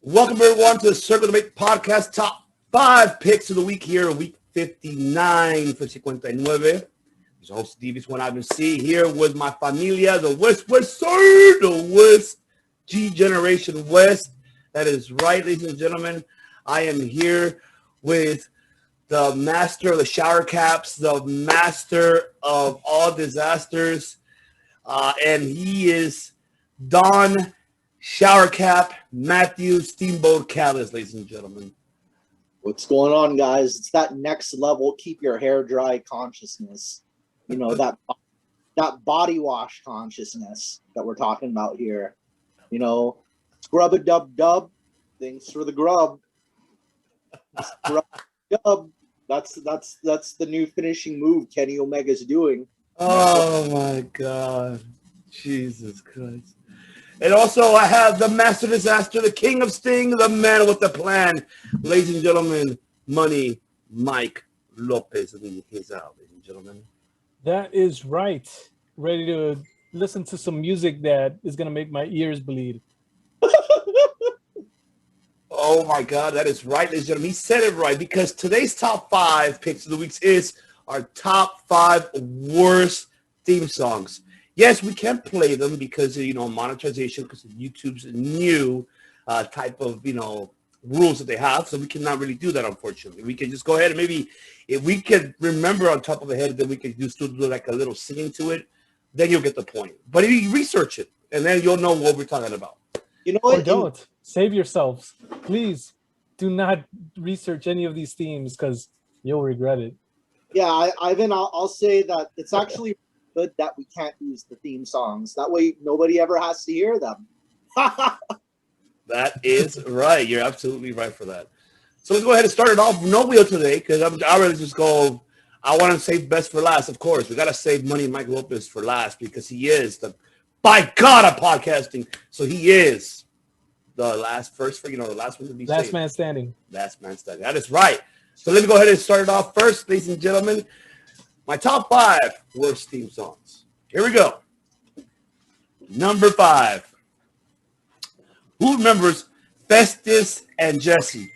Welcome everyone to the Circle to Make podcast. Top 5 picks of the week here, week 59 for 59. This host Davis one I've been seeing here with my familia, the West Side, the West G Generation West. That is right, ladies and gentlemen. I am here with the master of the shower caps, the master of all disasters, and he is Don Shower Cap Matthew Steamboat Callis, ladies and gentlemen. What's going on, guys? It's that next level, keep your hair dry consciousness. You know, that body wash consciousness that we're talking about here. You know, scrub a dub. Thanks for the grub. Scrub a dub. That's the new finishing move Kenny Omega's doing. Oh my God. Jesus Christ. And also, I have the master disaster, the king of sting, the man with the plan. Ladies and gentlemen, Money Mike Lopez. He's out, ladies and gentlemen. That is right. Ready to listen to some music that is going to make my ears bleed. Oh, my God. That is right, ladies and gentlemen. He said it right because today's top 5 picks of the week is our top 5 worst theme songs. Yes, we can play them because of, monetization, because of YouTube's new type of, rules that they have. So we cannot really do that, unfortunately. We can just go ahead and maybe if we could remember on top of the head that we could still do like a little singing to it, then you'll get the point. But if you research it, and then you'll know what we're talking about. You know what? Or don't. Save yourselves. Please do not research any of these themes because you'll regret it. Yeah, Ivan, I'll say that it's actually good that we can't use the theme songs. That way nobody ever has to hear them. That is right. You're absolutely right for that. So let's go ahead and start it off. No wheel today because I really just go. I want to save best for last, of course. We got to save Money Mike Lopez for last because he is by God of podcasting. So he is the last one to be Last saved. man standing. Last man standing. That is right. So let me go ahead and start it off first, ladies and gentlemen. My top 5 worst theme songs. Here we go. Number 5. Who remembers Festus and Jesse?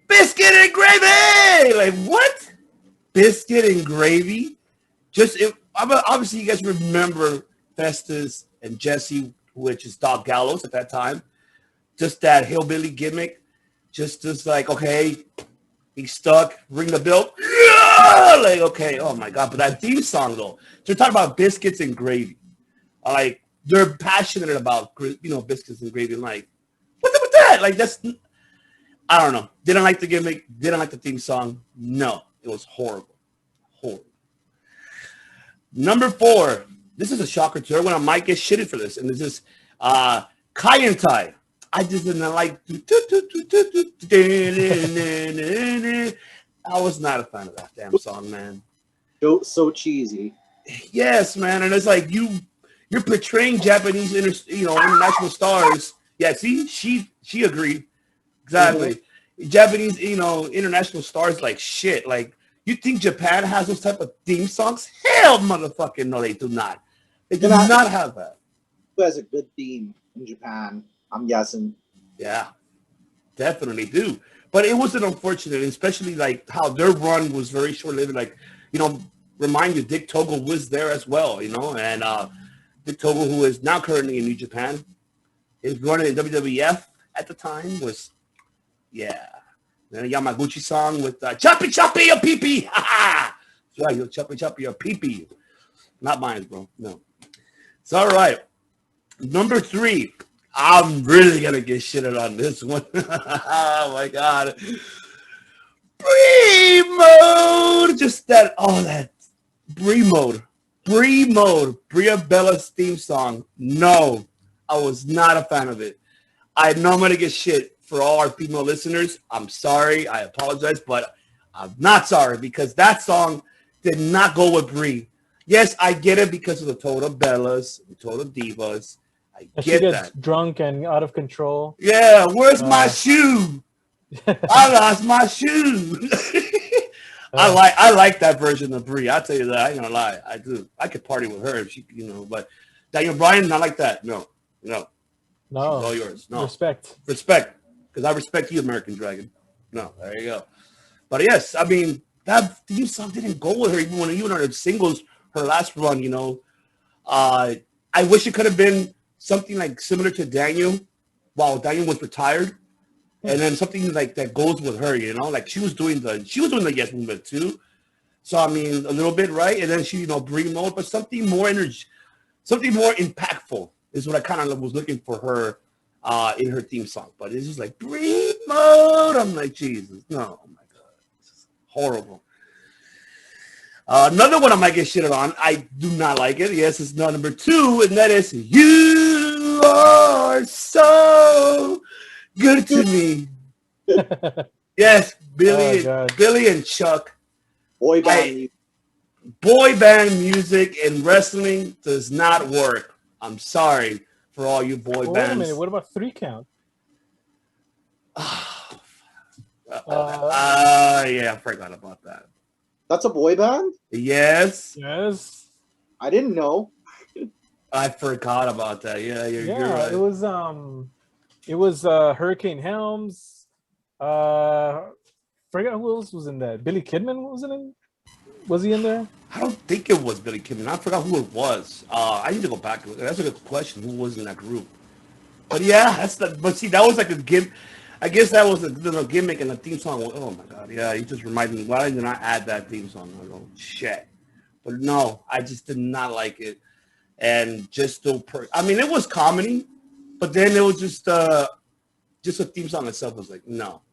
Biscuit and gravy! Like, what? Biscuit and gravy? Obviously, you guys remember Festus and Jesse, which is Doc Gallows at that time. Just that hillbilly gimmick. Just like, okay, he's stuck. Ring the bell. Yeah! Like, okay, oh my God. But that theme song, though, they're talking about biscuits and gravy. Like, they're passionate about, biscuits and gravy. Like, what's up with that? Like, that's, I don't know. Didn't like the gimmick. Didn't like the theme song. No, it was horrible. Horrible. Number 4. This is a shocker to everyone. I might get shitted for this. And this is Cayenne Tie. I just didn't like. I was not a fan of that damn song, man. So cheesy. Yes, man, and it's like you're portraying Japanese, international stars. Yeah, see, she agreed exactly. Mm-hmm. Japanese, international stars like shit. Like, you think Japan has those type of theme songs? Hell, motherfucking no, they do not. They do not have that. Who has a good theme in Japan? I'm guessing. Yeah, definitely do. But it wasn't unfortunate, especially like how their run was very short-lived. Like, remind you, Dick Togo was there as well, and Dick Togo, who is now currently in New Japan, is running in WWF at the time, was, yeah. Then a Yamaguchi song with Choppy Choppy your pee-pee. Ha ha! That's right, Choppy Choppy your pee-pee. Not mine, bro. No. It's all right. Number 3. I'm really going to get shitted on this one. Oh, my God. Brie mode. Just that Brie mode. Bria Bella's theme song. No, I was not a fan of it. I know I'm going to get shit for all our female listeners. I'm sorry. I apologize, but I'm not sorry because that song did not go with Brie. Yes, I get it because of the Total Bellas, the Total Divas. I get she gets that. drunk and out of control. Yeah, where's my shoe? I lost my shoe. I like that version of Brie. I'll tell you that. I ain't gonna lie. I do. I could party with her if she, but Daniel Bryan, not like that. No. She's all yours. No. Respect. because I respect you, American Dragon. No, there you go. But yes, I mean, that theme song didn't go with her even on her singles, her last run, I wish it could have been something like similar to Daniel while Daniel was retired. And then something like that goes with her, like she was doing the yes movement too. So I mean a little bit, right? And then she, breathe mode, but something more energy, something more impactful is what I kind of was looking for her in her theme song. But it's just like breathe mode. I'm like, Jesus, no, oh my God. It's horrible. Another one I might get shitted on. I do not like it. Yes, it's number 2, and that is You Are So Good to Me. Yes, Billy and Chuck. Boy band. Boy band music in wrestling does not work. I'm sorry for all you boy bands. Wait a minute. What about 3 Count? Yeah, I forgot about that. That's a boy band? Yes. Yes. I didn't know. I forgot about that. Yeah, you're right. It was Hurricane Helms. Forget who else was in that. Billy Kidman was in it? Was he in there? I don't think it was Billy Kidman. I forgot who it was. I need to go back. That's a good question. Who was in that group? But yeah, but see, that was like a gimmick. I guess that was a little gimmick in the theme song. Oh my God, yeah, you just reminded me. Why didn't I add that theme song? I go, shit. But no, I just did not like it. And just I mean, it was comedy, but then it was just a theme song itself. Was like, no.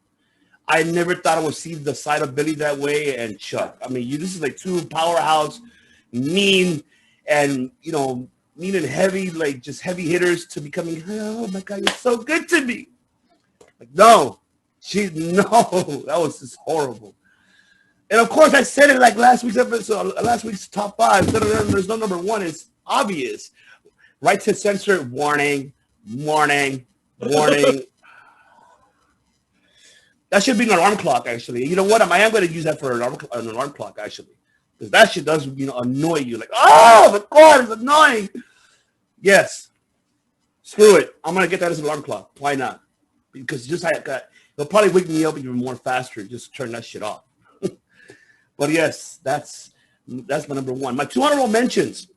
I never thought I would see the side of Billy that way and Chuck. I mean, this is like 2 powerhouse, mean and heavy, like just heavy hitters to becoming, oh my God, you're so good to me. Like, no, that was just horrible. And of course, I said it like last week's episode, last week's top 5. There's no number 1. It's obvious. Right to censor, warning. That should be an alarm clock, actually. You know what? I am going to use that for an alarm clock, actually. Because that shit does, annoy you. Like, oh, my God, it's annoying. Yes. Screw it. I'm going to get that as an alarm clock. Why not? Because it'll probably wake me up even more faster. Just turn that shit off. But yes, that's my number 1. My 2 honorable mentions.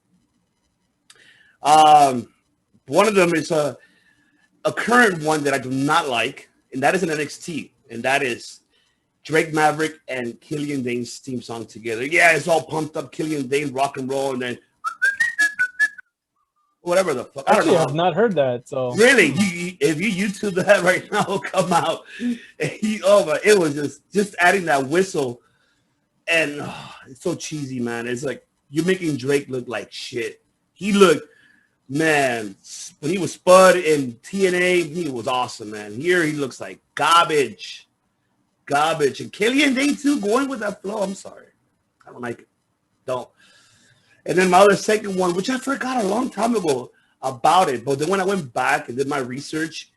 One of them is a current one that I do not like, and that is an NXT. And that is Drake Maverick and Killian Dane's theme song together. Yeah, it's all pumped up, Killian Dane, rock and roll, and then whatever the fuck. I don't know. I have not heard that. So really, if you YouTube that right now, it'll come out. It was just adding that whistle, and it's so cheesy, man. It's like you're making Drake look like shit. He looked, man, when he was Spud in TNA, he was awesome, man. Here he looks like garbage. And Killian Dane too, going with that flow. I'm sorry, I don't like it. Don't. And then my other second one, which I forgot a long time ago about it, but then when I went back and did my research,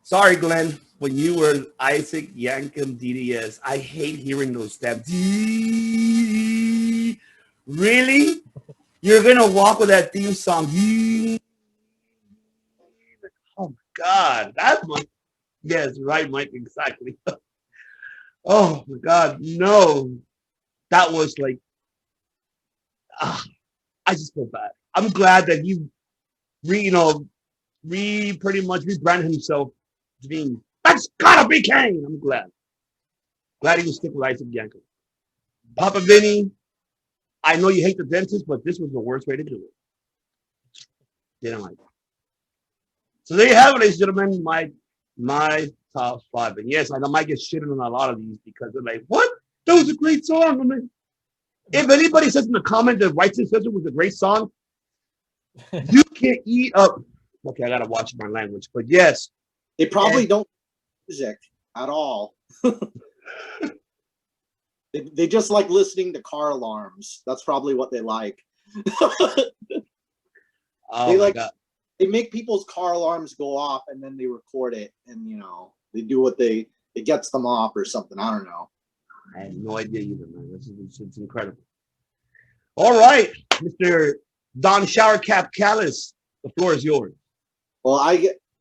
sorry, Glenn, when you were Isaac Yankem DDS, I hate hearing those steps. Really? You're going to walk with that theme song. Oh, my God. That's one. Yes, right, Mike, exactly. Oh, my God. No. That was like, I just feel bad. I'm glad that he pretty much rebranded himself to being, that's gotta be Kane. I'm glad. Glad he was sticking with Isaac Yankem. Papa Vinny, I know you hate the dentist, but this was the worst way to do it. Didn't like it. So there you have it, ladies and gentlemen, my top 5. And yes, I might get shitted on a lot of these because they're like, what? That was a great song. I mean, if anybody says in the comment that Right to Censor was a great song, you can eat up. Okay, I gotta watch my language, but yes, they probably don't music at all. They just like listening to car alarms. That's probably what they like. They make people's car alarms go off and then they record it and they do it gets them off or something. I don't know. I have no idea either, man. It's incredible. All right, Mr. Don Showercap Callis, the floor is yours. Well,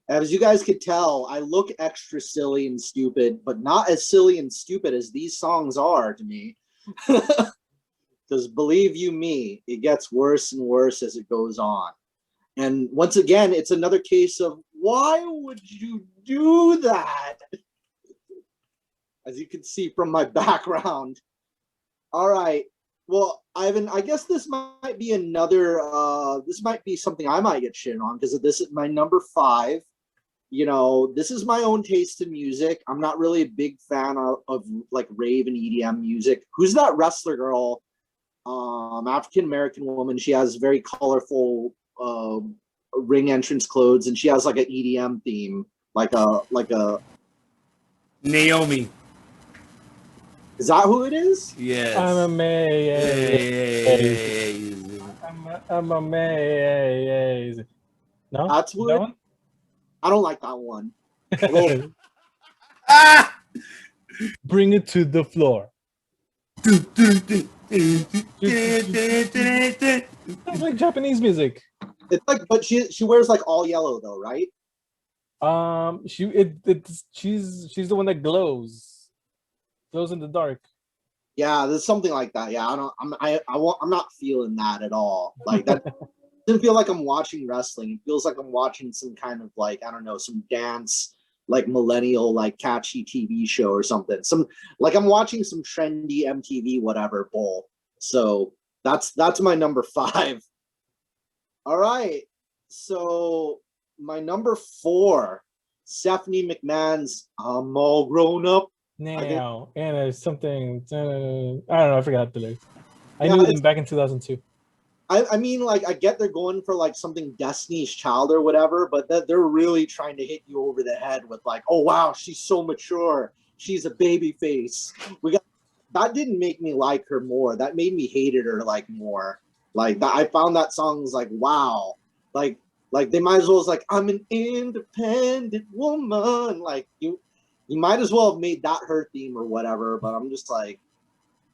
As you guys could tell, I look extra silly and stupid, but not as silly and stupid as these songs are to me. Because believe you me, it gets worse and worse as it goes on. And once again, it's another case of why would you do that? As you can see from my background. All right. Well, Ivan, I guess this might be another, this might be something I might get shit on because this is my number 5. You know, this is my own taste in music. I'm not really a big fan of like rave and EDM music. Who's that wrestler girl? African American woman. She has very colorful ring entrance clothes, and she has like an EDM theme, like a Naomi. Is that who it is? Yes. I'm amazing. I'm amazing. No, That's who that it, one. I don't like that one. Ah! Bring it to the floor. Sounds like Japanese music. It's like, but she wears like all yellow though, right? She's the one that glows in the dark. Yeah, there's something like that. Yeah, I'm not feeling that at all. Like that doesn't feel like I'm watching wrestling. It feels like I'm watching some kind of like, I don't know, some dance, like millennial, like catchy TV show or something. Some like I'm watching some trendy MTV whatever bull. So that's my number 5. All right. So my number 4, Stephanie McMahon's I'm All Grown Up. Now, and there's something, I don't know, I forgot the lyrics. I knew them back in 2002. I mean, like, I get they're going for like something Destiny's Child or whatever, but they're really trying to hit you over the head with like, oh wow, she's so mature, she's a baby face. That didn't make me like her more. That made me hated her like more. Like that, I found that song was like, wow, like they might as well was like, I'm an independent woman. Like you might as well have made that her theme or whatever. But I'm just like,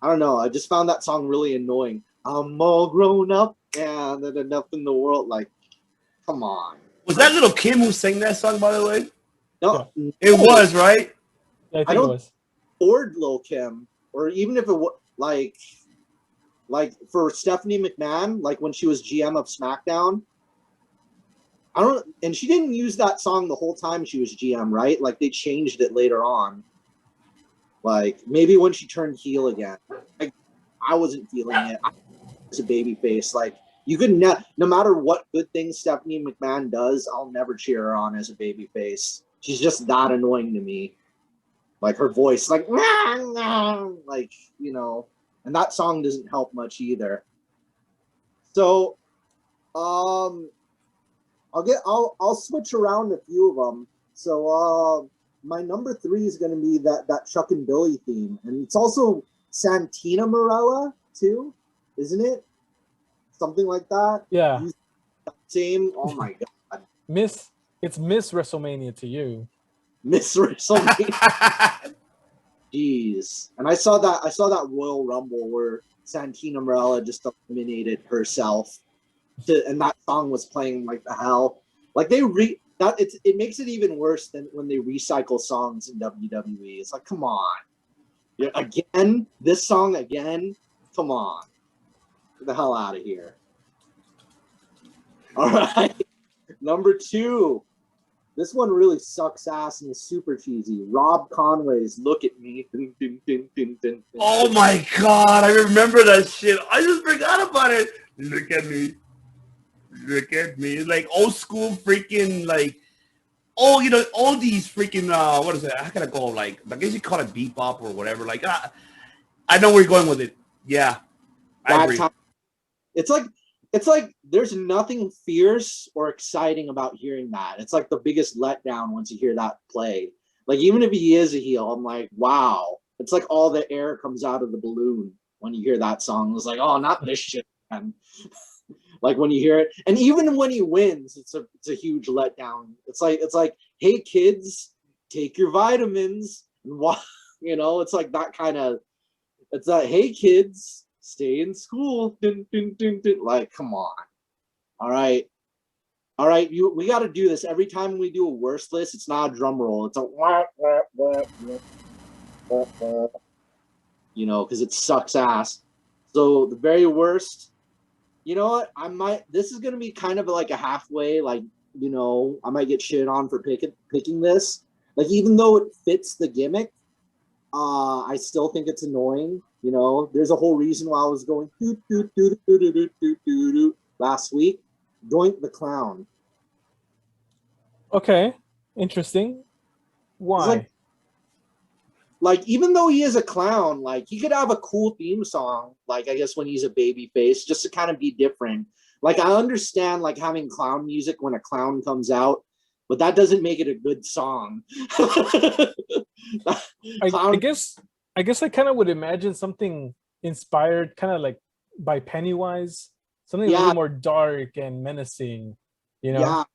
I don't know. I just found that song really annoying. I'm all grown up and enough in the world. Like, come on. Was that Little Kim who sang that song, by the way? No, It was, right? Yeah, I think I don't it was. Or Lil Kim, or even if it was like for Stephanie McMahon, like when she was GM of SmackDown. And she didn't use that song the whole time she was GM, right? Like they changed it later on. Like maybe when she turned heel again. Like, I wasn't feeling it. I was a baby face. Like you could no matter what good things Stephanie McMahon does, I'll never cheer her on as a baby face. She's just that annoying to me. Like her voice, like you know, and that song doesn't help much either. So, I'll switch around a few of them. So, my number 3 is going to be that Chuck and Billy theme, and it's also Santina Marella too, isn't it? Something like that. Yeah. Same. Oh my god. It's Miss WrestleMania to you. Miss WrestleMania. Jeez. And I saw that Royal Rumble where Santina Marella just eliminated herself. And that song was playing like the hell. Like it makes it even worse than when they recycle songs in WWE. It's like, come on. Again, this song again. Come on. Get the hell out of here. All right. Number 2. This one really sucks ass and is super cheesy. Rob Conway's "Look at Me." Dun, dun, dun, dun, dun, dun. Oh my god, I remember that shit. I just forgot about it. Look at me. Look at me. It's like old school freaking like all these freaking what is it? How can I call it? Like I guess you call it bebop or whatever. Like I know where you're going with it. Yeah. I agree. It's like there's nothing fierce or exciting about hearing that. It's like the biggest letdown once you hear that play. Like even if he is a heel, I'm like, wow. It's like all the air comes out of the balloon when you hear that song. It's like, oh, not this shit, man. Like when you hear it, and even when he wins, it's a huge letdown. It's like, hey kids, take your vitamins and it's like that kind of. It's like, hey kids, stay in school. Dun, dun, dun, dun. Like, come on. All right. All right, we got to do this every time we do a worst list. It's not a drum roll. It's a you know, because it sucks ass. So the very worst. You know what? This is gonna be kind of like a halfway. Like, you know, I might get shit on for picking this. Like, even though it fits the gimmick, I still think it's annoying. You know, there's a whole reason why I was going last week. Doink the Clown. Okay, interesting. Why? Like, even though he is a clown, like, he could have a cool theme song, like, I guess when he's a baby face, just to kind of be different. Like, I understand, like, having clown music when a clown comes out, but that doesn't make it a good song. I guess I kind of would imagine something inspired kind of like by Pennywise, something a little more dark and menacing, you know? Yeah,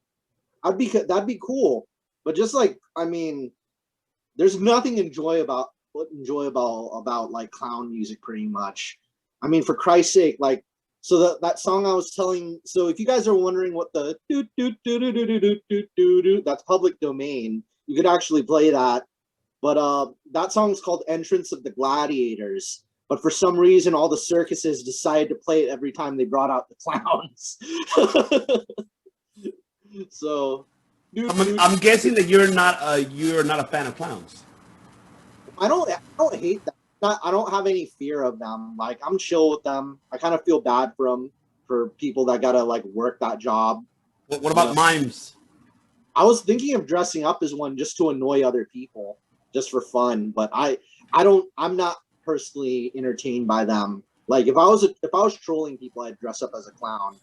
that'd be cool. But just like, I mean, there's nothing enjoyable about like clown music pretty much. I mean, for Christ's sake, like, so that song I was telling, so if you guys are wondering what the that's public domain, you could actually play that. But that song's called Entrance of the Gladiators. But for some reason, all the circuses decided to play it every time they brought out the clowns. So I'm guessing that you're not a fan of clowns. I don't hate them. I don't have any fear of them. Like, I'm chill with them. I kind of feel bad for them, for people that gotta like work that job. What about mimes? I was thinking of dressing up as one just to annoy other people, just for fun. But I'm not personally entertained by them. Like, if I was trolling people, I'd dress up as a clown.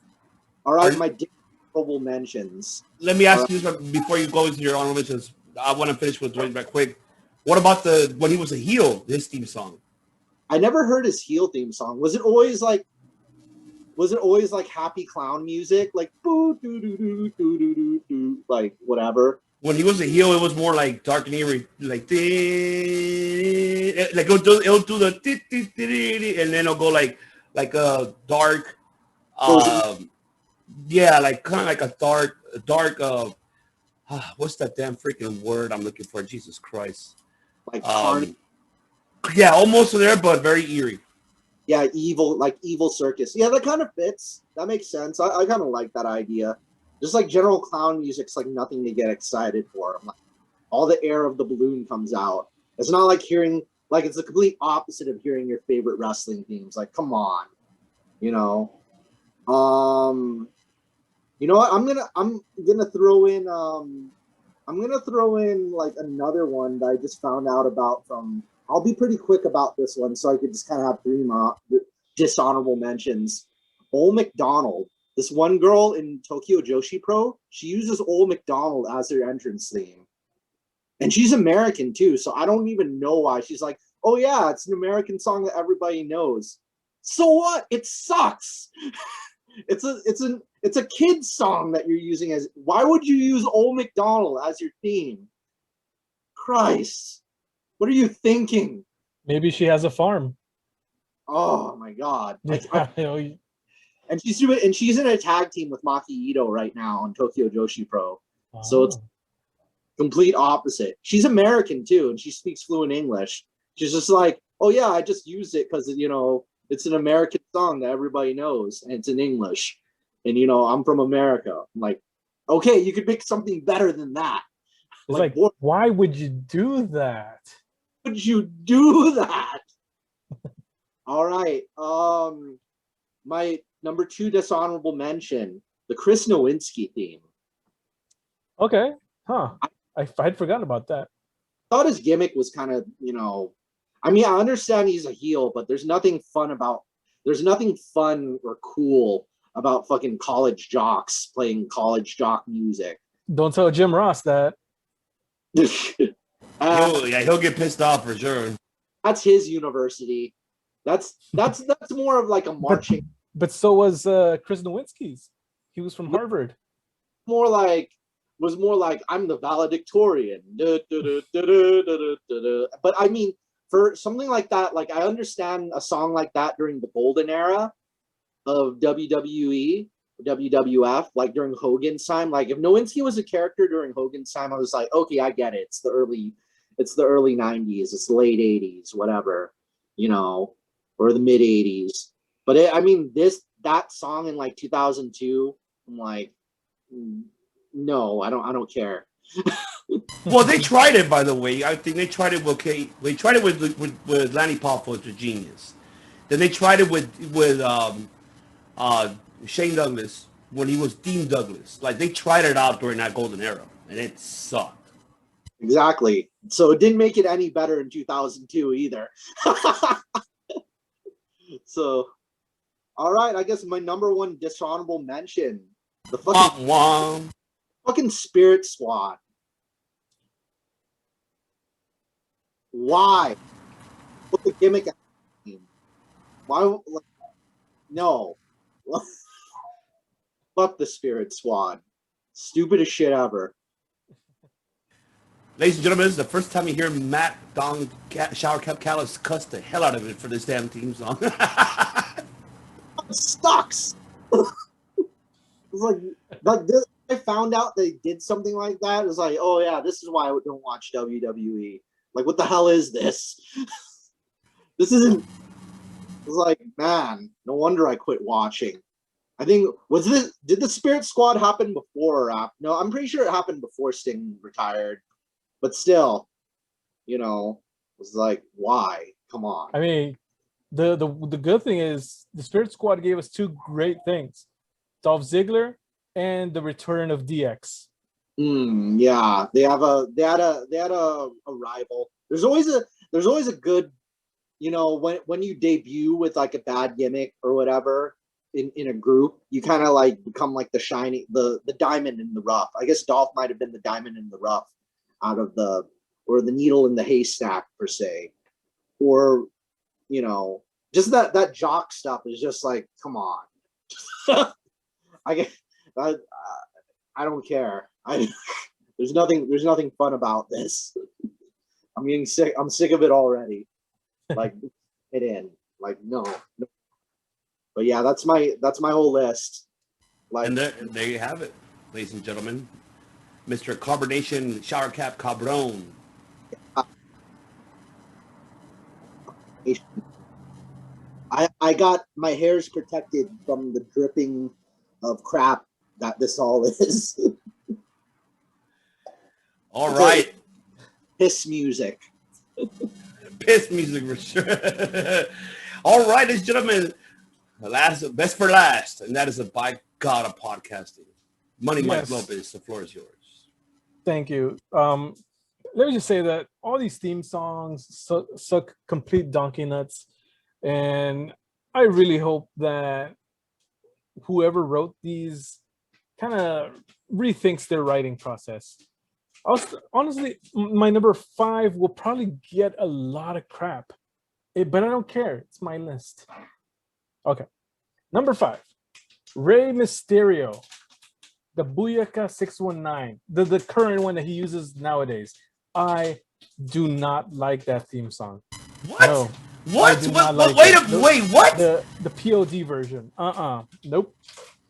All right, my honorable mentions. Let me ask you before you go into your honorable mentions. I want to finish with Dwayne back quick. What about when he was a heel? His theme song. I never heard his heel theme song. Was it always like happy clown music, like boo doo doo doo doo doo doo doo, like whatever? When he was a heel, it was more like dark and eerie, like it'll do the and then it'll go like a dark, yeah, like kind of like a dark. What's that damn freaking word I'm looking for? Jesus Christ. Like yeah, almost there, but very eerie. Yeah, evil circus. Yeah, that kind of fits. That makes sense. I kind of like that idea. Just like general clown music's like nothing to get excited for. Like, all the air of the balloon comes out. It's not like it's the complete opposite of hearing your favorite wrestling themes. Like, come on, you know. You know what? I'm gonna throw in like another one that I just found out about from. I'll be pretty quick about this one, so I could just kind of have three dishonorable mentions. Old McDonald. This one girl in Tokyo Joshi Pro, she uses Old McDonald as her entrance theme. And she's American too, so I don't even know why. She's like, oh yeah, it's an American song that everybody knows. So what? It sucks. It's a kid's song that you're using as. Why would you use Old McDonald as your theme? Christ. What are you thinking? Maybe she has a farm. Oh my God. And she's in a tag team with Maki Ito right now on Tokyo Joshi Pro. Oh. So it's complete opposite. She's American too, and she speaks fluent English. She's just like, oh yeah, I just used it because, you know, it's an American song that everybody knows, and it's in English. And, you know, I'm from America. I'm like, okay, you could pick something better than that. It's like why would you do that? Would you do that? All right. My number 2 dishonorable mention, the Chris Nowinski theme. Okay. Huh. I'd forgotten about that. I thought his gimmick was kind of, you know, I mean, I understand he's a heel, but there's nothing fun or cool about fucking college jocks playing college jock music. Don't tell Jim Ross that. He'll get pissed off for sure. That's his university. That's more of like a marching. But so was Chris Nowinski's. He was from Harvard. Was more like I'm the valedictorian. But I mean, for something like that, like I understand a song like that during the golden era of WWE, WWF, like during Hogan's time. Like if Nowinski was a character during Hogan's time, I was like, okay, I get it. It's the early 90s, it's the late 80s, whatever, or the mid 80s. But that song in like 2002, I'm like, no, I don't care. Well, they tried it, by the way. I think they tried it with They tried it with Lanny Poffo, the Genius. Then they tried it with Shane Douglas when he was Dean Douglas. Like they tried it out during that golden era, and it sucked. Exactly. So it didn't make it any better in 2002 either. So, all right, I guess my number one dishonorable mention, the fucking Spirit Squad. Why? Put the gimmick at the team. Why? Like, no. Fuck the Spirit Squad. Stupidest shit ever. Ladies and gentlemen, this is the first time you hear Matt Dong Shower Cap Callis cuss the hell out of it for this damn team song. It sucks. It's like this. I found out they did something like that. It's like, oh yeah, this is why I don't watch WWE. Like, what the hell is this? This isn't. It's like, man, no wonder I quit watching. I think did the Spirit Squad happen before or after? No, I'm pretty sure it happened before Sting retired. But still, it's like, why? Come on. I mean, the good thing is the Spirit Squad gave us two great things: Dolph Ziggler and the return of DX. Yeah, they had a rival. There's always a good, when you debut with like a bad gimmick or whatever in a group, you kind of like become like the diamond in the rough. I guess Dolph might have been the diamond in the rough or the needle in the haystack per se, or just that jock stuff is just like, come on. I don't care. There's nothing fun about this. I'm getting sick. I'm sick of it already. Like, it in. Like, no. But yeah, that's my whole list. Like, and there you have it, ladies and gentlemen. Mr. Carbonation Shower Cap Cabron. I got my hairs protected from the dripping of crap that this all is. All right. Piss music. Piss music for sure. All right, ladies and gentlemen. Best for last, and that is a by God of podcasting. Money Mike Lopez, the floor is yours. Thank you. Let me just say that all these theme songs suck complete donkey nuts, and I really hope that whoever wrote these kind of rethinks their writing process. Honestly, my number 5 will probably get a lot of crap, but I don't care. It's my list. Okay, number 5, Rey Mysterio. The Booyaka 619, the current one that he uses nowadays. I do not like that theme song. What? No, what? Wait, what? The POD version. Nope.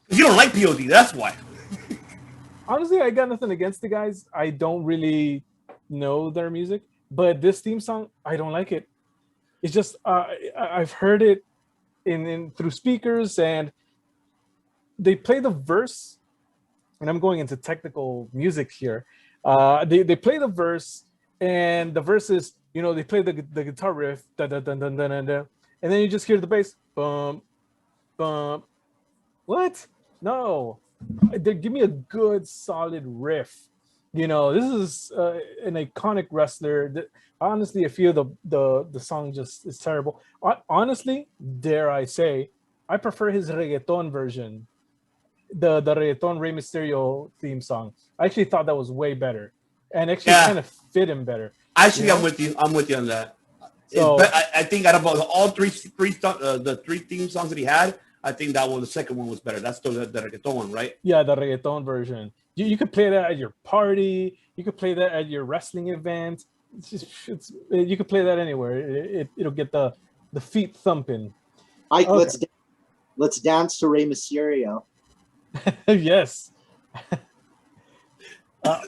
You don't like POD, that's why. Honestly, I got nothing against the guys. I don't really know their music, but this theme song, I don't like it. It's just I've heard it in through speakers, and they play the verse. And I'm going into technical music here. They play the verse, and the verse is, they play the guitar riff, da, da, da, da, da, da, da, and then you just hear the bass, bump, bump. What? No, give me a good solid riff. This is an iconic wrestler. Honestly, I feel the song just is terrible. Honestly, dare I say, I prefer his reggaeton version. The reggaeton Rey Mysterio theme song. I actually thought that was way better, and actually kind of fit him better. Actually, I'm with you on that. So, I think out of all three the 3 theme songs that he had, I think that one, the second one was better. That's the reggaeton one, right? Yeah, the reggaeton version. You could play that at your party. You could play that at your wrestling event. You could play that anywhere. It'll get the feet thumping. Let's dance to Rey Mysterio. Yes.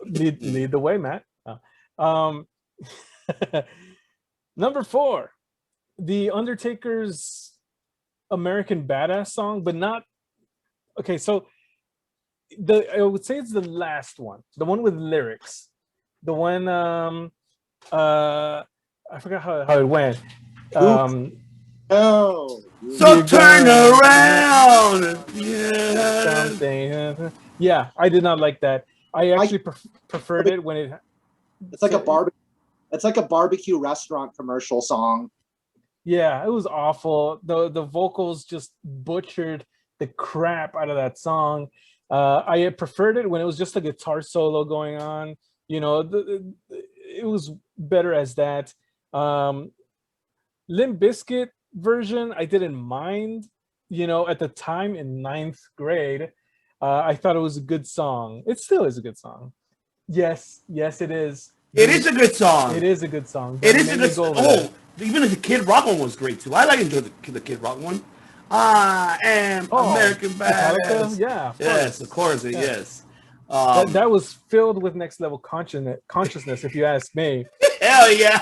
Lead the way, Matt. Um, number 4, the Undertaker's American Badass song, but not okay. So I would say it's the last one, the one with lyrics, the one I forgot how it went. Oh, So You're turn gonna around. Yeah. something. Yeah, I did not like that. I actually preferred it when it. it's like a barbecue. It's like a barbecue restaurant commercial song. Yeah, it was awful. The vocals just butchered the crap out of that song. I had preferred it when it was just a guitar solo going on. You know, it was better as that. Limp Bizkit version, I didn't mind. You know, at the time in ninth grade, I thought it was a good song. It still is a good song. Yes, it is. It is a good song. It is a good song. It Don't is a make good me go song. over that. Even the Kid Rock one was great too. I like enjoy the Kid Rock one. I am American Metallica? Badass. Yeah, Yes, of course. Yeah. Yes. That was filled with next level consciousness, if you ask me. Hell yeah.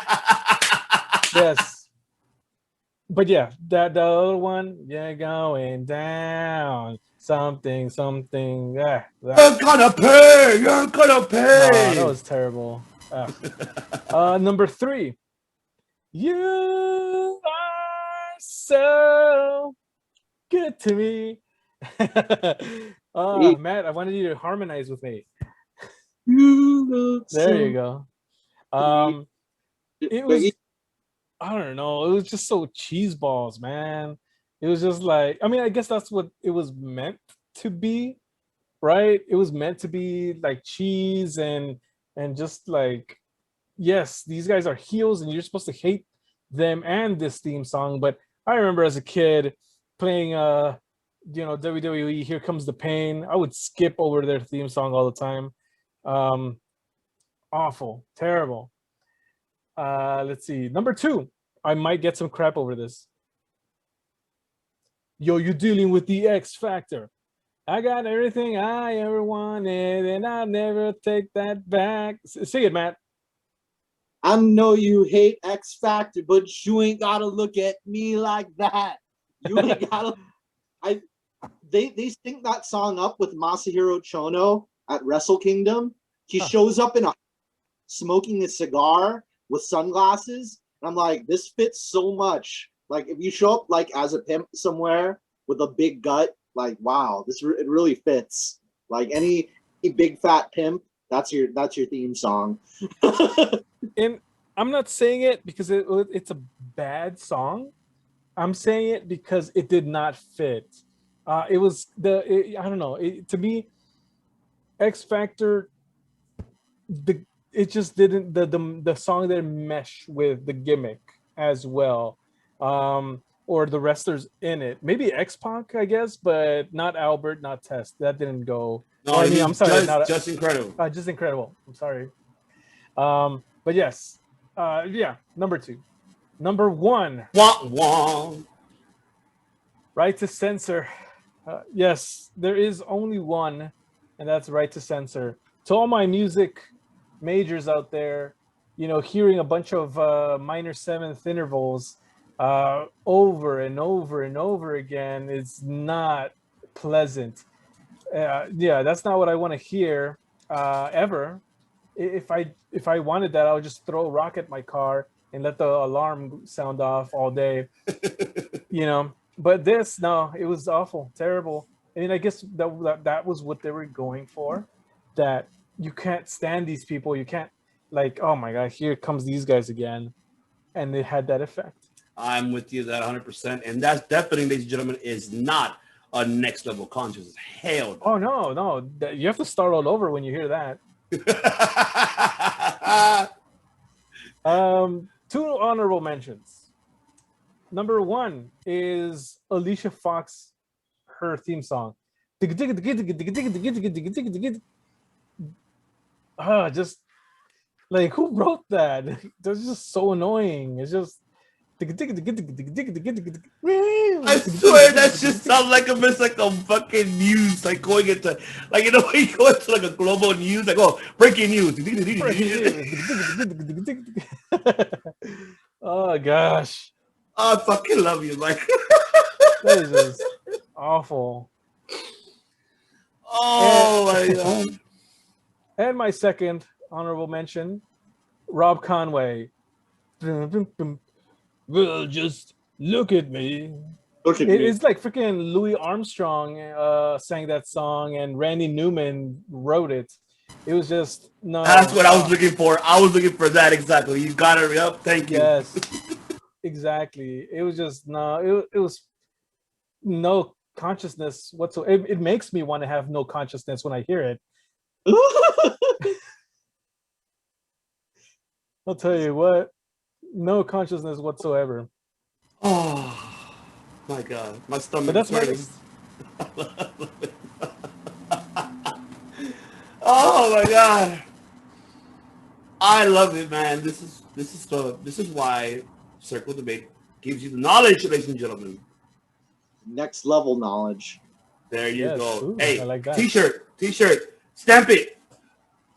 Yes. But yeah, the other one, you're going down. Something. Yeah, You're gonna pay. You're gonna pay. that was terrible. Number 3, you are so good to me. Matt, I wanted you to harmonize with me. There you go. It was, I don't know, it was just so cheese balls, man. It was just like, I mean, I guess that's what it was meant to be, right? It was meant to be like cheese and just like, yes, these guys are heels and you're supposed to hate them and this theme song. But I remember as a kid playing WWE Here Comes the Pain. I would skip over their theme song all the time. Awful, terrible. Let's see. Number 2, I might get some crap over this. Yo, you're dealing with the X Factor. I got everything I ever wanted, and I'll never take that back. Sing it, Matt. I know you hate X Factor, but you ain't gotta look at me like that. You ain't gotta. They sync that song up with Masahiro Chono at Wrestle Kingdom. He shows up in a smoking a cigar with sunglasses. And I'm like, this fits so much. Like, if you show up like as a pimp somewhere with a big gut, like, wow, it really fits. Like any big fat pimp, that's your theme song. And I'm not saying it because it's a bad song. I'm saying it because it did not fit. It was I don't know. To me, X Factor, it just didn't, the song didn't mesh with the gimmick as well, or the wrestlers in it. Maybe X-Pac, I guess, but not Albert, not Test. That didn't go. No, I mean, I'm sorry, just incredible. Just incredible. I'm sorry. But yes, yeah. Number 2, number 1. Wah, wah. Right to Censor. Yes, there is only one, and that's Right to Censor. To all my music majors out there, you know, hearing a bunch of minor seventh intervals over and over and over again is not pleasant. Yeah, that's not what I want to hear ever. If I wanted that, I would just throw a rock at my car and let the alarm sound off all day. You know. But this, no, it was awful, terrible. I mean, I guess that was what they were going for. That you can't stand these people. You can't, like, oh my God, here comes these guys again. And it had that effect. I'm with you that 100%. And that's definitely, ladies and gentlemen, is not a next level consciousness. Hell no. Oh, no. You have to start all over when you hear that. 2 honorable mentions. Number 1 is Alicia Fox, her theme song. Just like, who wrote that? That's just so annoying. It's just I swear that just sounds like it's like a fucking news, like going into, like, you know, when you go into like a global news, like, oh, breaking news. Oh gosh, I fucking love you, like. that is just awful. Oh my god. And my second honorable mention, Rob Conway. Well, just look at me. Look at me. It's like freaking Louis Armstrong sang that song, and Randy Newman wrote it. It was just no. That's what I was looking for. I was looking for that exactly. You got it up. Thank you. Yes, exactly. It was just no. It was no consciousness whatsoever. It makes me want to have no consciousness when I hear it. I'll tell you what, no consciousness whatsoever. Oh my god, my stomach But that's is my hurting. Oh my god, I love it, man. This is why Circle Debate gives you the knowledge, ladies and gentlemen. Next level knowledge. There you Yes. go. Ooh, Hey, I like that. T-shirt, stamp it.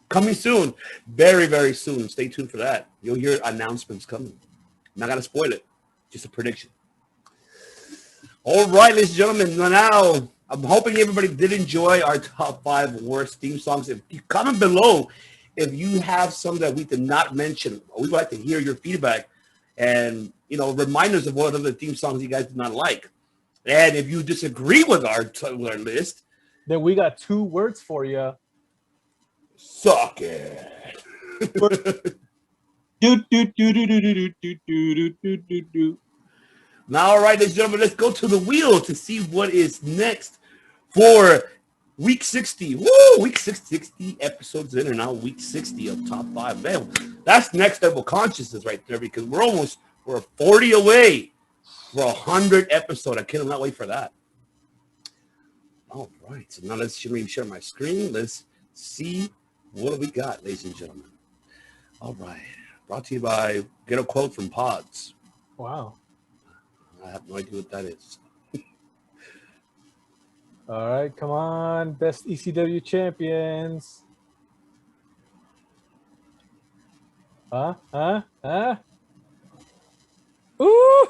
Coming soon, very, very soon. Stay tuned for that. You'll hear announcements coming. I'm not gonna spoil it. Just a prediction. All right, ladies and gentlemen. Now, I'm hoping everybody did enjoy our top 5 worst theme songs. If you comment below, if you have some that we did not mention, we'd like to hear your feedback and, you know, reminders of what other theme songs you guys did not like. And if you disagree with our list, Then we got 2 words for you. suck it. Now, all right, ladies and gentlemen, let's go to the wheel to see what is next for week 60. Woo! Week 60 episodes in, and now week 60 of top 5. Man, that's next level consciousness right there, because we're 40 away for 100 episode. I cannot wait for that. All right, so now let's share my screen. Let's see what we got, ladies and gentlemen. All right, brought to you by Get a Quote from Pods. Wow. I have no idea what that is. All right, come on, best ECW champions. Huh? Ooh!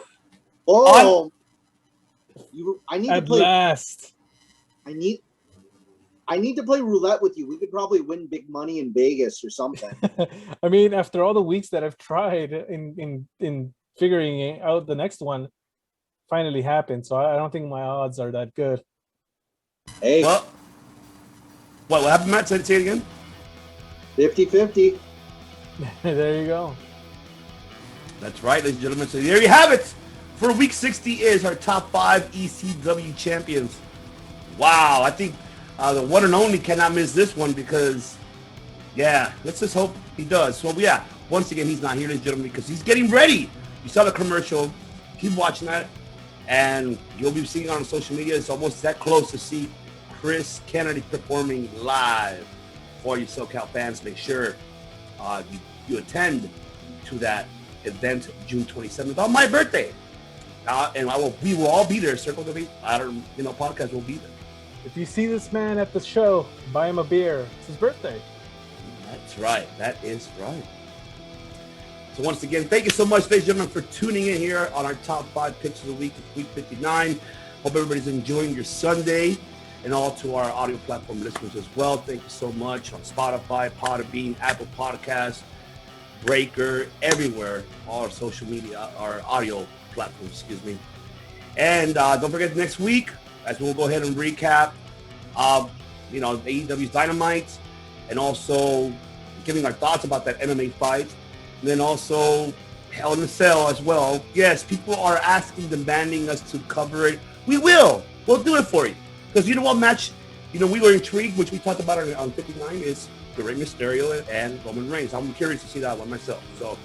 Oh, I need At to play. last. I need to play roulette with you. We could probably win big money in Vegas or something. I mean, after all the weeks that I've tried in figuring out the next one, finally happened. So I don't think my odds are that good. Hey, Well, what happened, Matt? Say it again. 50-50. There you go. That's right, ladies and gentlemen. So there you have it. For week 60 is our top 5 ECW champions. Wow, I think the one and only cannot miss this one because, yeah, let's just hope he does. So, yeah, once again, he's not here, ladies and gentlemen, because he's getting ready. You saw the commercial. Keep watching that. And you'll be seeing it on social media. It's almost that close to see Chris Kennedy performing live. For you SoCal fans, make sure you attend to that event June 27th on my birthday. And we will all be there. Circle the Beat, podcast will be there. If you see this man at the show, buy him a beer. It's his birthday. That's right. That is right. So once again, thank you so much, ladies and gentlemen, for tuning in here on our top 5 picks of the week, week 59. Hope everybody's enjoying your Sunday, and all to our audio platform listeners as well. Thank you so much on Spotify, Podbean, Apple Podcasts, Breaker, everywhere, all our social media, our audio platforms, excuse me. And don't forget next week, as we'll go ahead and recap, AEW's Dynamite, and also giving our thoughts about that MMA fight. And then also Hell in a Cell as well. Yes, people are asking, demanding us to cover it. We will. We'll do it for you. Because you know what match, we were intrigued, which we talked about on 59, is the Rey Mysterio and Roman Reigns. I'm curious to see that one myself. So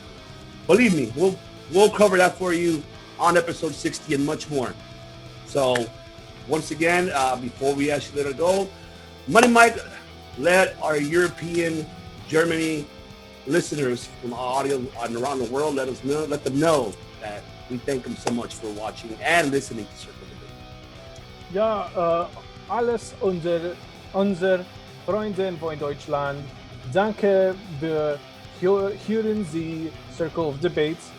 believe me, we'll cover that for you on episode 60 and much more. So once again, before we actually let it go, Money Mike, let our European, Germany listeners from audio and around the world let them know that we thank them so much for watching and listening to Circle Debate. Ja, alles unser Freunde von Deutschland. Danke, wir hören Sie Circle of Debates.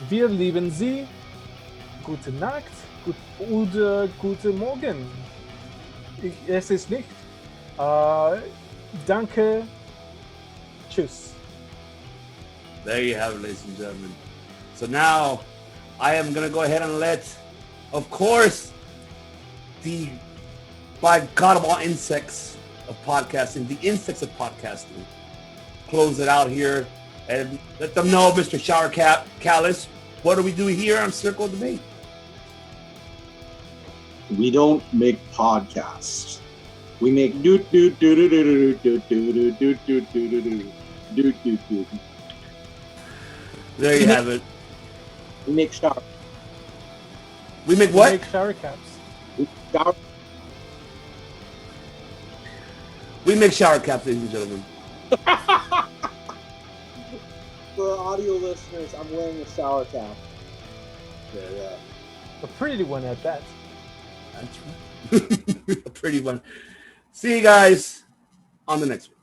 Wir lieben Sie. Gute Nacht oder guten Morgen. Es ist nicht. Danke. Tschüss. There you have it, ladies and gentlemen. So now I am going to go ahead and let, of course, the by God of all insects of podcasting, the insects of podcasting, close it out here and let them know, Mr. Shower Cap Callis, what do we do here on Circle Debate? We don't make podcasts. We make do do do do do do do do do do do do do do. There you have it. We make shower. We make what? Make shower caps. Shower. We make shower caps, ladies and gentlemen. For audio listeners, I'm wearing a shower cap. Yeah. A pretty one at that. That's right. A pretty one. See you guys on the next one.